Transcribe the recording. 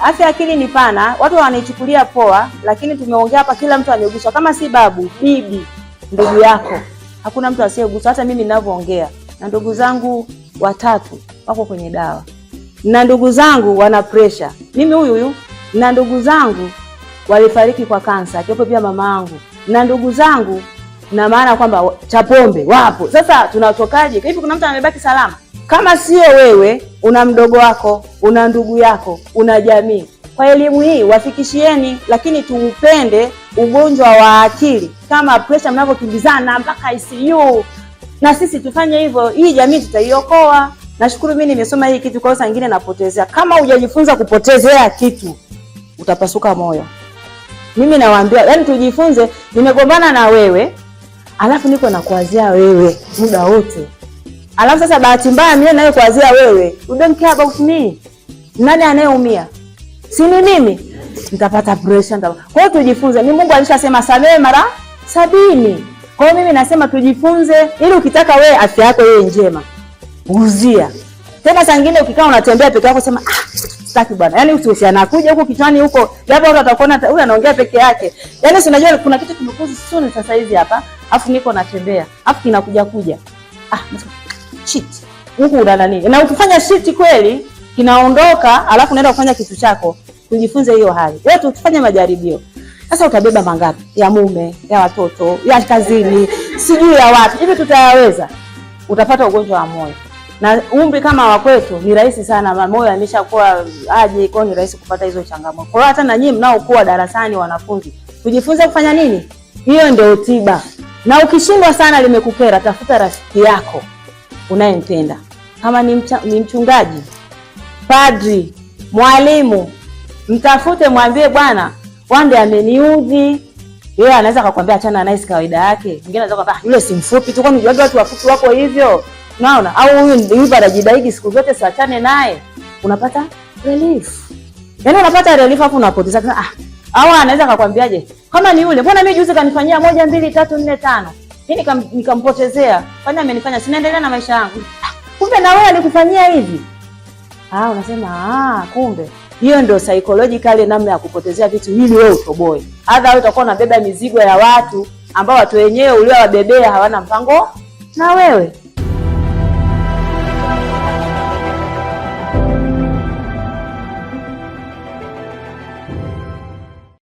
Afya akili ni pana, watu wanaichukulia poa, lakini tumeongea hapa kila mtu ameguswa. Kama si babu, bibi, ndugu yako, hakuna mtu asiyeguswa. Hata mimi ninavyoongea na ndugu zangu 3 wako kwenye dawa. Na ndugu zangu wana pressure. Mimi huyu na ndugu zangu walifariki kwa kansa, akiwepo pia mamaangu. Na ndugu zangu na maana kwamba Chapombe wapo. Sasa tunatokaje? Hivi kuna mtu amebaki salama? Kama sio wewe, una mdogo wako, una ndugu yako, una jamii. Kwa elimu hii wafikishieni, lakini tuupende ugonjwa wa akili kama pressure mnavyokimbizana mpaka ICU. Na sisi tufanye hivyo, hii jamii tutaiokoa. Nashukuru mimi nimesoma hii kitu, kwa sababu nyingine napotezea. Kama hujajifunza kupotezea kitu, utapasuka moyo. Mimi nawaambia, yani tujifunze. Nimegombana na wewe, alafu niko na kuanzia wewe muda wote. Alafu sasa bahati mbaya mimi nayo kuanzia wewe. You don't care about me. Nani anayeumia? Si ni mimi. Nitapata pressure. Kwa hiyo tujifunze. Ni Mungu alishasema samehe mara 70. Kwa hiyo mimi nasema tujifunze ili ukitaka wewe afya yako iwe njema. Uzia. Tena saa nyingine ukikaa unatembea peke yako sema sitaki bwana. Yaani usihusiana kuja huko kichwani huko. Labda watu watakuona huyu anaongea peke yake. Yaani si unajua kuna kitu kimekuzi soon sasa hizi hapa. Afu niko natembea. Afu kinakuja. Shit. Huko una nini? Na ukifanya shit kweli kinaondoka, alafu unaenda kufanya kitu chako. Tujifunze hiyo hali. Wewe tufanye majaribio. Sasa utabeba mangapi? Ya mume, ya watoto, ya kazini, sijui ya watu. Hivi tutayaweza? Utapata ugonjwa wa moyo. Na umri kama wa kwetu ni rahisi sana, moyo ameshakuwa aje, kwa ni rahisi kupata hizo changamoto. Kwa hiyo hata na nyinyi mnaokuwa darasani wanafunzi, tujifunze kufanya nini? Hiyo ndio tiba. Na ukishindwa sana limekukera, tafuta rafiki yako unayempenda. Kama ni mchungaji, padri, mwalimu, mtafute mwambie bwana, wande ameniudhi. Yeye anaweza kukwambia achana na nice kawaida yake. Mwingine anaweza kukwambia yule si mfupi tu, kwani unajua watu wafupi wako hivyo. Unaona? Au huyu ndivyo anajidaidi siku zote siachane naye. Unapata relief. Yaani unapata relief hapo unapoteza. Au anaweza kukwambiaje? Kama ni yule, mbona mimi juzi kanifanyia 1 2 3 4 5. Mimi nikampotezea. Kwani amenifanya sinaendelea na maisha yangu. Kumbe na wewe alikufanyia hivi. Unasema kumbe hiyo ndio psychologically namna ya kupotezea vitu ili wewe utoboe. Hata wewe utakuwa unabeba mizigo ya watu ambao watu wenyewe uliowabebea hawana mpango na wewe.